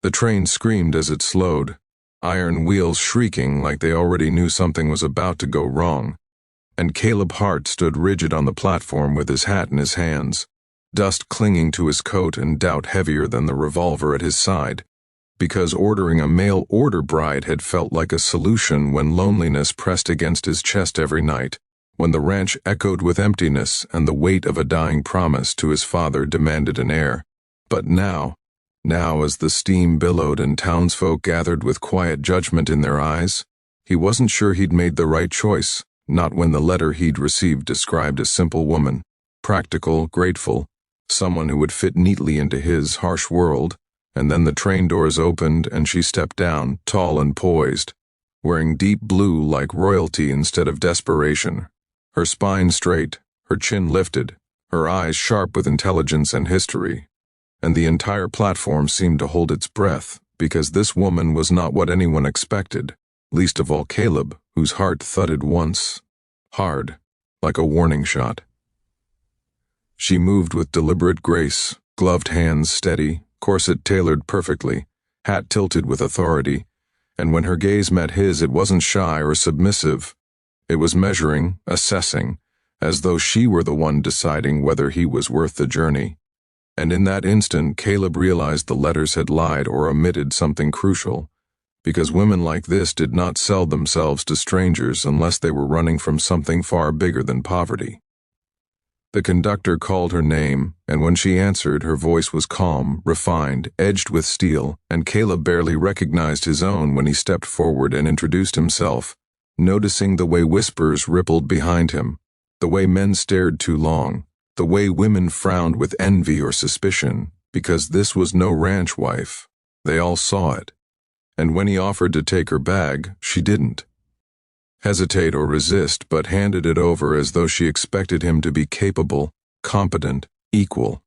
The train screamed as it slowed, iron wheels shrieking like they already knew something was about to go wrong. And Caleb Hart stood rigid on the platform with his hat in his hands, dust clinging to his coat and doubt heavier than the revolver at his side, because ordering a mail-order bride had felt like a solution when loneliness pressed against his chest every night, when the ranch echoed with emptiness and the weight of a dying promise to his father demanded an heir. But now, as the steam billowed and townsfolk gathered with quiet judgment in their eyes, he wasn't sure he'd made the right choice, not when the letter he'd received described a simple woman, practical, grateful, someone who would fit neatly into his harsh world, and then the train doors opened and she stepped down, tall and poised, wearing deep blue like royalty instead of desperation, her spine straight, her chin lifted, her eyes sharp with intelligence and history. And the entire platform seemed to hold its breath, because this woman was not what anyone expected, least of all Caleb, whose heart thudded once, hard, like a warning shot. She moved with deliberate grace, gloved hands steady, corset tailored perfectly, hat tilted with authority, and when her gaze met his it wasn't shy or submissive. It was measuring, assessing, as though she were the one deciding whether he was worth the journey. And in that instant, Caleb realized the letters had lied or omitted something crucial, because women like this did not sell themselves to strangers unless they were running from something far bigger than poverty. The conductor called her name, and when she answered, her voice was calm, refined, edged with steel, and Caleb barely recognized his own when he stepped forward and introduced himself, noticing the way whispers rippled behind him, the way men stared too long, the way women frowned with envy or suspicion, because this was no ranch wife. They all saw it. And when he offered to take her bag, she didn't hesitate or resist, but handed it over as though she expected him to be capable, competent, equal.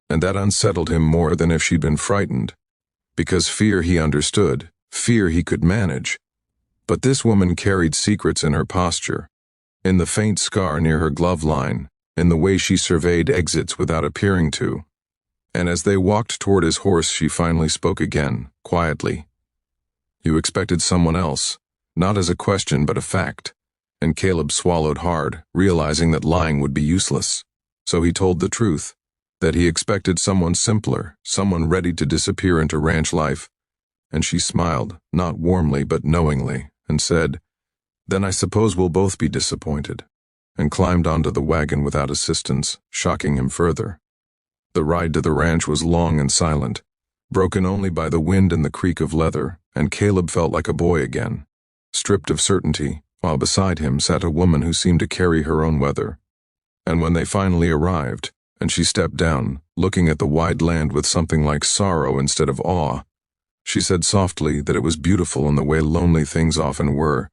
And that unsettled him more than if she'd been frightened, because fear he understood, fear he could manage. But this woman carried secrets in her posture, in the faint scar near her glove line, in the way she surveyed exits without appearing to. And as they walked toward his horse, she finally spoke again, quietly. "You expected someone else, not as a question but a fact." And Caleb swallowed hard, realizing that lying would be useless. So he told the truth, that he expected someone simpler, someone ready to disappear into ranch life. And she smiled, not warmly but knowingly, and said, "Then I suppose we'll both be disappointed," and climbed onto the wagon without assistance, shocking him further. The ride to the ranch was long and silent, broken only by the wind and the creak of leather, and Caleb felt like a boy again, stripped of certainty, while beside him sat a woman who seemed to carry her own weather. And when they finally arrived, and she stepped down, looking at the wide land with something like sorrow instead of awe, she said softly that it was beautiful in the way lonely things often were.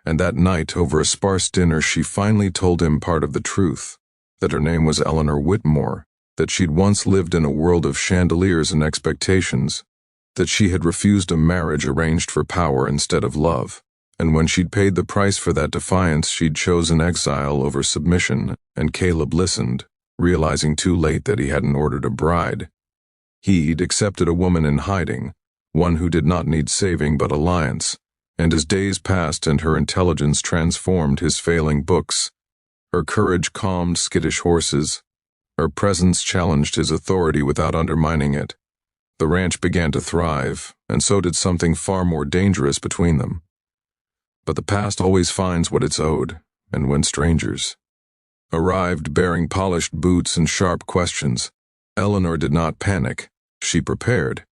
And that night, over a sparse dinner, she finally told him part of the truth, that her name was Eleanor Whitmore, that she'd once lived in a world of chandeliers and expectations, that she had refused a marriage arranged for power instead of love, and when she'd paid the price for that defiance, she'd chosen exile over submission. And Caleb listened, realizing too late that he hadn't ordered a bride. He'd accepted a woman in hiding, one who did not need saving but alliance. And as days passed and her intelligence transformed his failing books, her courage calmed skittish horses, her presence challenged his authority without undermining it, the ranch began to thrive, and so did something far more dangerous between them. But the past always finds what it's owed, and when strangers arrived bearing polished boots and sharp questions, Eleanor did not panic, she prepared.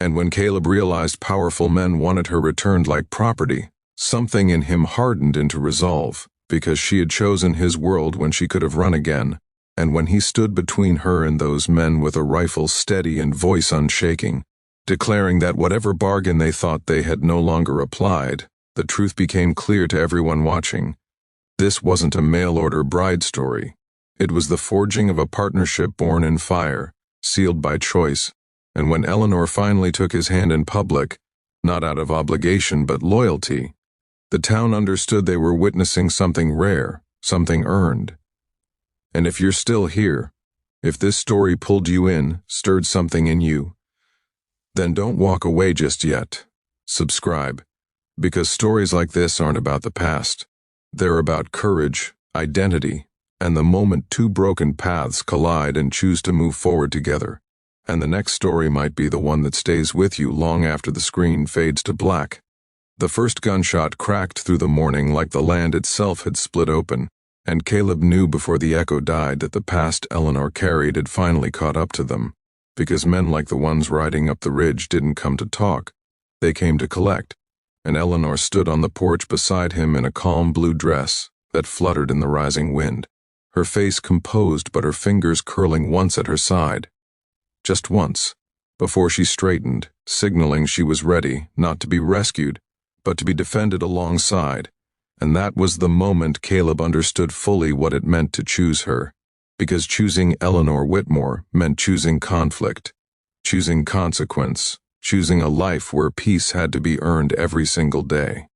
And when Caleb realized powerful men wanted her returned like property, something in him hardened into resolve, because she had chosen his world when she could have run again, and when he stood between her and those men with a rifle steady and voice unshaking, declaring that whatever bargain they thought they had no longer applied, the truth became clear to everyone watching. This wasn't a mail-order bride story. It was the forging of a partnership born in fire, sealed by choice. And when Eleanor finally took his hand in public, not out of obligation but loyalty, the town understood they were witnessing something rare, something earned. And if you're still here, if this story pulled you in, stirred something in you, Then don't walk away just yet. Subscribe, because stories like this aren't about the past. They're about courage, identity, and the moment two broken paths collide and choose to move forward together. And the next story might be the one that stays with you long after the screen fades to black. The first gunshot cracked through the morning like the land itself had split open, and Caleb knew before the echo died that the past Eleanor carried had finally caught up to them, because men like the ones riding up the ridge didn't come to talk, they came to collect, and Eleanor stood on the porch beside him in a calm blue dress that fluttered in the rising wind, her face composed but her fingers curling once at her side. Just once, before she straightened, signaling she was ready not to be rescued, but to be defended alongside, and that was the moment Caleb understood fully what it meant to choose her, because choosing Eleanor Whitmore meant choosing conflict, choosing consequence, choosing a life where peace had to be earned every single day.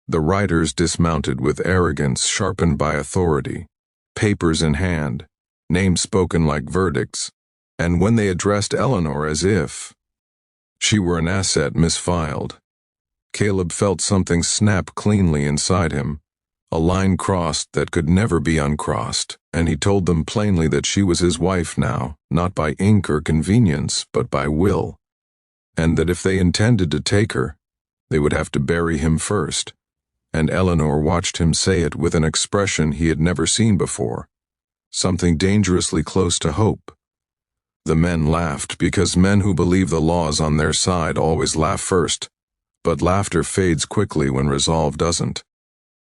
The riders dismounted with arrogance sharpened by authority, papers in hand, names spoken like verdicts, and when they addressed Eleanor as if she were an asset misfiled, Caleb felt something snap cleanly inside him, a line crossed that could never be uncrossed, and he told them plainly that she was his wife now, not by ink or convenience, but by will, and that if they intended to take her, they would have to bury him first. And Eleanor watched him say it with an expression he had never seen before, something dangerously close to hope. The men laughed because men who believe the law is on their side always laugh first, but laughter fades quickly when resolve doesn't.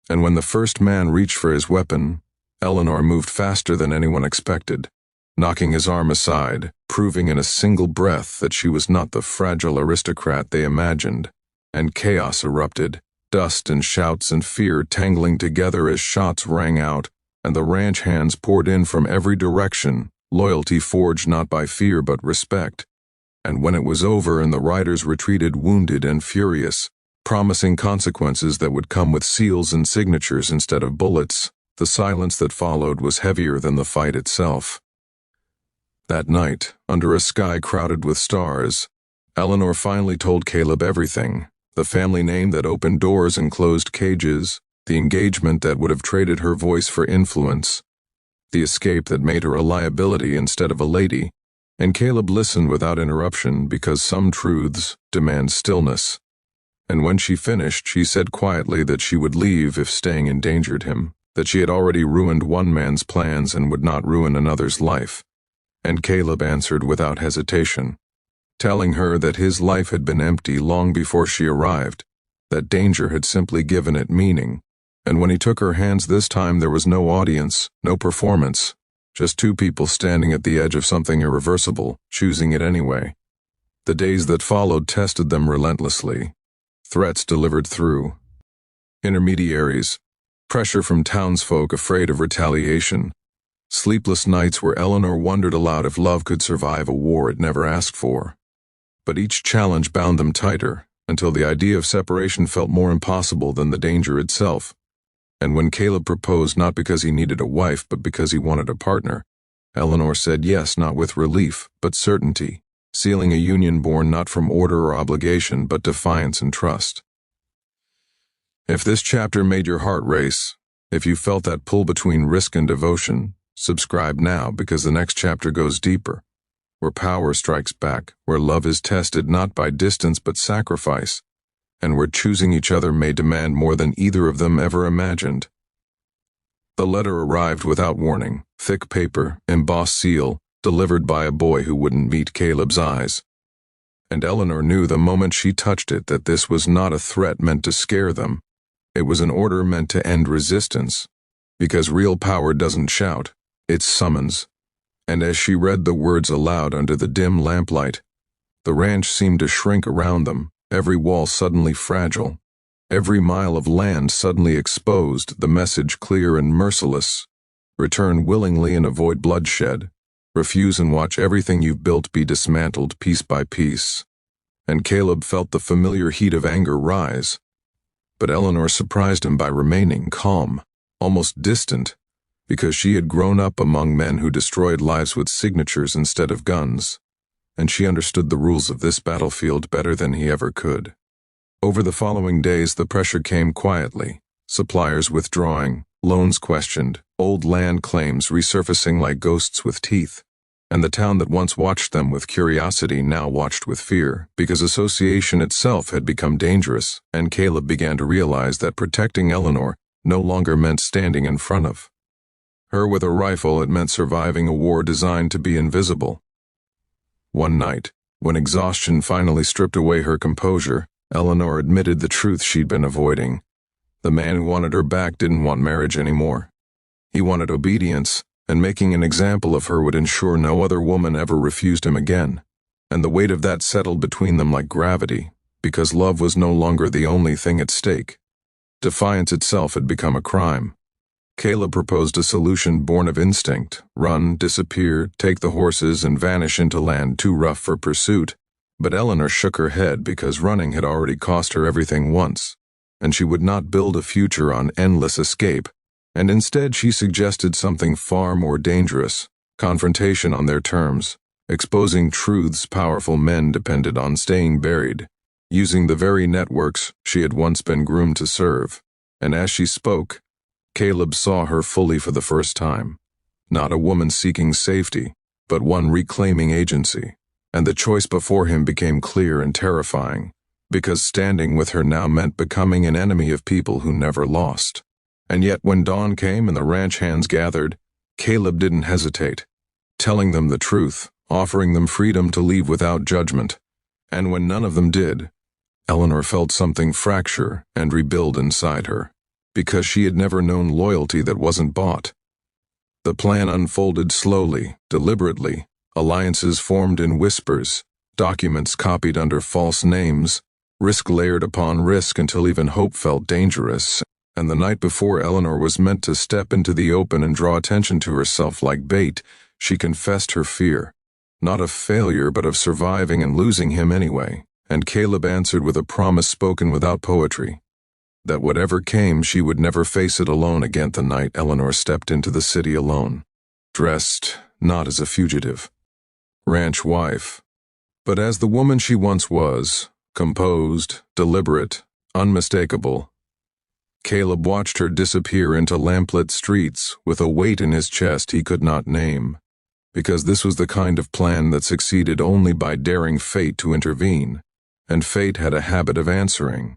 And when the first man reached for his weapon, Eleanor moved faster than anyone expected, knocking his arm aside, proving in a single breath that she was not the fragile aristocrat they imagined, and chaos erupted, dust and shouts and fear tangling together as shots rang out, and the ranch hands poured in from every direction, loyalty forged not by fear but respect. And when it was over and the riders retreated wounded and furious, promising consequences that would come with seals and signatures instead of bullets, the silence that followed was heavier than the fight itself. That night, under a sky crowded with stars, Eleanor finally told Caleb everything, the family name that opened doors and closed cages, the engagement that would have traded her voice for influence, the escape that made her a liability instead of a lady, and Caleb listened without interruption because some truths demand stillness. And when she finished, she said quietly that she would leave if staying endangered him, that she had already ruined one man's plans and would not ruin another's life. And Caleb answered without hesitation, telling her that his life had been empty long before she arrived, that danger had simply given it meaning. And when he took her hands this time, there was no audience, no performance, just two people standing at the edge of something irreversible, choosing it anyway. The days that followed tested them relentlessly. Threats delivered through intermediaries, pressure from townsfolk afraid of retaliation, sleepless nights where Eleanor wondered aloud if love could survive a war it never asked for. But each challenge bound them tighter, until the idea of separation felt more impossible than the danger itself. And when Caleb proposed not because he needed a wife but because he wanted a partner, Eleanor said yes, not with relief, but certainty, sealing a union born not from order or obligation but defiance and trust. If this chapter made your heart race, if you felt that pull between risk and devotion, subscribe now because the next chapter goes deeper, where power strikes back, where love is tested not by distance but sacrifice, and where choosing each other may demand more than either of them ever imagined. The letter arrived without warning, thick paper, embossed seal, delivered by a boy who wouldn't meet Caleb's eyes. And Eleanor knew the moment she touched it that this was not a threat meant to scare them. It was an order meant to end resistance, because real power doesn't shout, it summons. And as she read the words aloud under the dim lamplight, the ranch seemed to shrink around them, every wall suddenly fragile, every mile of land suddenly exposed, the message clear and merciless. Return willingly and avoid bloodshed. Refuse and watch everything you've built be dismantled piece by piece. And Caleb felt the familiar heat of anger rise. But Eleanor surprised him by remaining calm, almost distant, because she had grown up among men who destroyed lives with signatures instead of guns. and she understood the rules of this battlefield better than he ever could. Over the following days, the pressure came quietly, suppliers withdrawing, loans questioned, old land claims resurfacing like ghosts with teeth, and the town that once watched them with curiosity now watched with fear, because association itself had become dangerous, and Caleb began to realize that protecting Eleanor no longer meant standing in front of her with a rifle. It meant surviving a war designed to be invisible. One night, when exhaustion finally stripped away her composure, Eleanor admitted the truth she'd been avoiding. The man who wanted her back didn't want marriage anymore. He wanted obedience, and making an example of her would ensure no other woman ever refused him again. And the weight of that settled between them like gravity, because love was no longer the only thing at stake. Defiance itself had become a crime. Caleb proposed a solution born of instinct: run, disappear, take the horses, and vanish into land too rough for pursuit. But Eleanor shook her head because running had already cost her everything once, and she would not build a future on endless escape. And instead she suggested something far more dangerous: confrontation on their terms, exposing truths powerful men depended on staying buried, using the very networks she had once been groomed to serve. And as she spoke, Caleb saw her fully for the first time. Not a woman seeking safety, but one reclaiming agency. And the choice before him became clear and terrifying, because standing with her now meant becoming an enemy of people who never lost. And yet when dawn came and the ranch hands gathered, Caleb didn't hesitate, telling them the truth, offering them freedom to leave without judgment. And when none of them did, Eleanor felt something fracture and rebuild inside her, because she had never known loyalty that wasn't bought. The plan unfolded slowly, deliberately, alliances formed in whispers, documents copied under false names, risk layered upon risk until even hope felt dangerous. And the night before Eleanor was meant to step into the open and draw attention to herself like bait, she confessed her fear, not of failure but of surviving and losing him anyway. And Caleb answered with a promise spoken without poetry, that whatever came she would never face it alone again. The night Eleanor stepped into the city alone, dressed not as a fugitive, ranch wife, but as the woman she once was, composed, deliberate, unmistakable. Caleb watched her disappear into lamplit streets with a weight in his chest he could not name, because this was the kind of plan that succeeded only by daring fate to intervene, and fate had a habit of answering.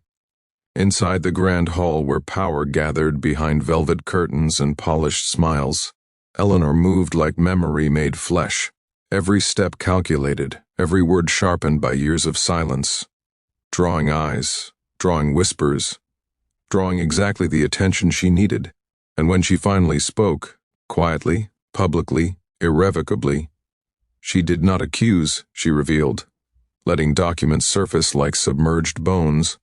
Inside the grand hall where power gathered behind velvet curtains and polished smiles, Eleanor moved like memory made flesh, every step calculated, every word sharpened by years of silence, drawing eyes, drawing whispers, drawing exactly the attention she needed. And when she finally spoke, quietly, publicly, irrevocably, she did not accuse, she revealed, letting documents surface like submerged bones,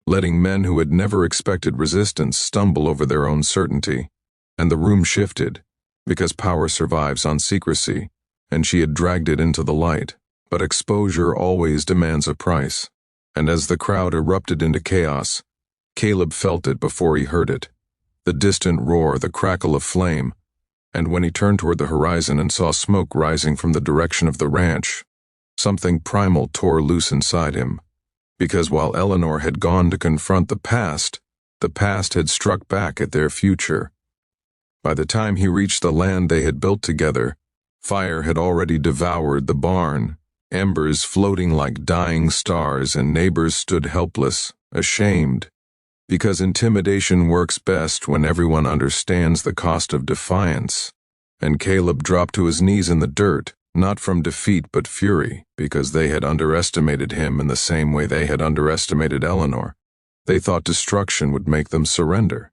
letting men who had never expected resistance stumble over their own certainty. And the room shifted, because power survives on secrecy, and she had dragged it into the light. But exposure always demands a price. And as the crowd erupted into chaos, Caleb felt it before he heard it, the distant roar, the crackle of flame. And when he turned toward the horizon and saw smoke rising from the direction of the ranch, something primal tore loose inside him. Because while Eleanor had gone to confront the past had struck back at their future. By the time he reached the land they had built together, fire had already devoured the barn, embers floating like dying stars, and neighbors stood helpless, ashamed. Because intimidation works best when everyone understands the cost of defiance. And Caleb dropped to his knees in the dirt, not from defeat but fury, because they had underestimated him in the same way they had underestimated Eleanor. They thought destruction would make them surrender.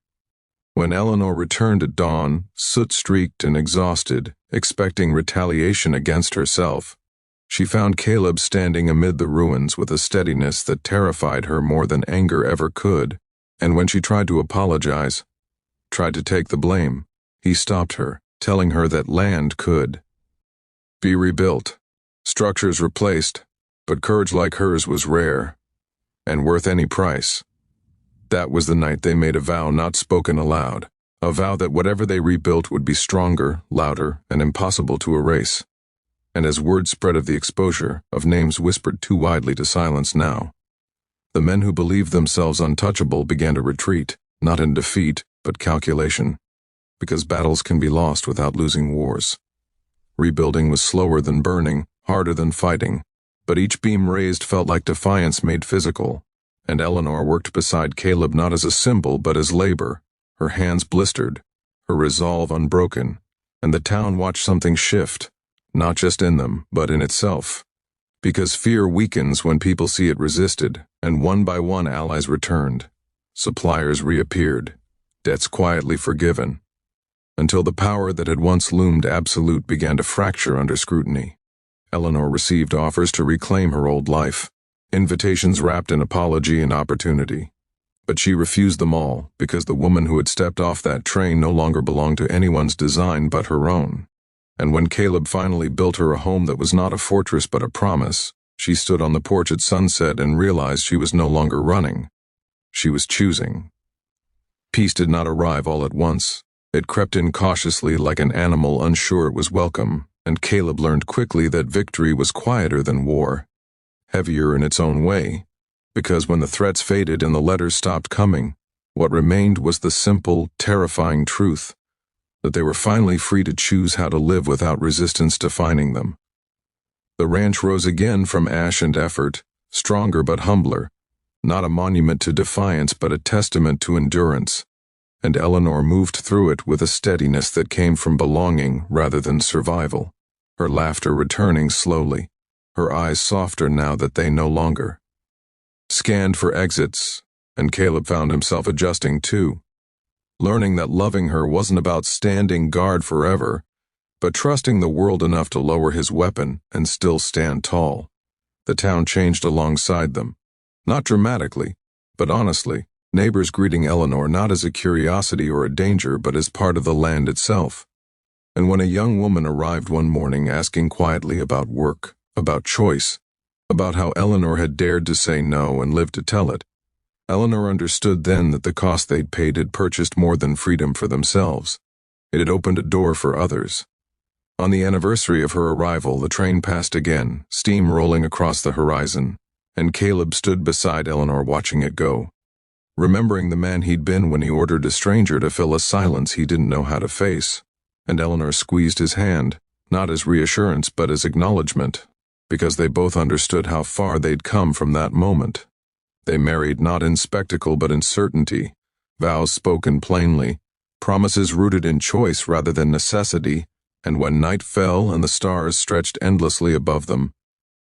When Eleanor returned at dawn, soot-streaked and exhausted, expecting retaliation against herself, she found Caleb standing amid the ruins with a steadiness that terrified her more than anger ever could. And when she tried to apologize, tried to take the blame, he stopped her, telling her that land could be rebuilt, structures replaced, but courage like hers was rare, and worth any price. That was the night they made a vow not spoken aloud, a vow that whatever they rebuilt would be stronger, louder, and impossible to erase. and as word spread of the exposure of names whispered too widely to silence now, the men who believed themselves untouchable began to retreat, not in defeat, but calculation, because battles can be lost without losing wars. Rebuilding was slower than burning, harder than fighting, but each beam raised felt like defiance made physical, and Eleanor worked beside Caleb not as a symbol but as labor, her hands blistered, her resolve unbroken, and the town watched something shift, not just in them, but in itself. Because fear weakens when people see it resisted, and one by one allies returned. Suppliers reappeared, debts quietly forgiven, until the power that had once loomed absolute began to fracture under scrutiny. Eleanor received offers to reclaim her old life, invitations wrapped in apology and opportunity. But she refused them all because the woman who had stepped off that train no longer belonged to anyone's design but her own. And when Caleb finally built her a home that was not a fortress but a promise, she stood on the porch at sunset and realized she was no longer running. She was choosing. Peace did not arrive all at once. It crept in cautiously like an animal unsure it was welcome, and Caleb learned quickly that victory was quieter than war, heavier in its own way, because when the threats faded and the letters stopped coming, what remained was the simple, terrifying truth that they were finally free to choose how to live without resistance defining them. The ranch rose again from ash and effort, stronger but humbler, not a monument to defiance but a testament to endurance, and Eleanor moved through it with a steadiness that came from belonging rather than survival, her laughter returning slowly, her eyes softer now that they no longer scanned for exits, and Caleb found himself adjusting too, learning that loving her wasn't about standing guard forever, but trusting the world enough to lower his weapon and still stand tall. The town changed alongside them, not dramatically, but honestly, neighbors greeting Eleanor not as a curiosity or a danger but as part of the land itself. And when a young woman arrived one morning asking quietly about work, about choice, about how Eleanor had dared to say no and lived to tell it, Eleanor understood then that the cost they'd paid had purchased more than freedom for themselves. It had opened a door for others. On the anniversary of her arrival, the train passed again, steam rolling across the horizon, and Caleb stood beside Eleanor watching it go, remembering the man he'd been when he ordered a stranger to fill a silence he didn't know how to face. And Eleanor squeezed his hand, not as reassurance but as acknowledgement, because they both understood how far they'd come from that moment. They married not in spectacle but in certainty, vows spoken plainly, promises rooted in choice rather than necessity, and when night fell and the stars stretched endlessly above them,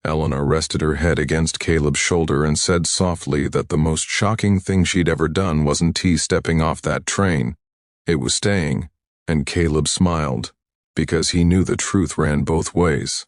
Eleanor rested her head against Caleb's shoulder and said softly that the most shocking thing she'd ever done wasn't stepping off that train. It was staying, and Caleb smiled, because he knew the truth ran both ways.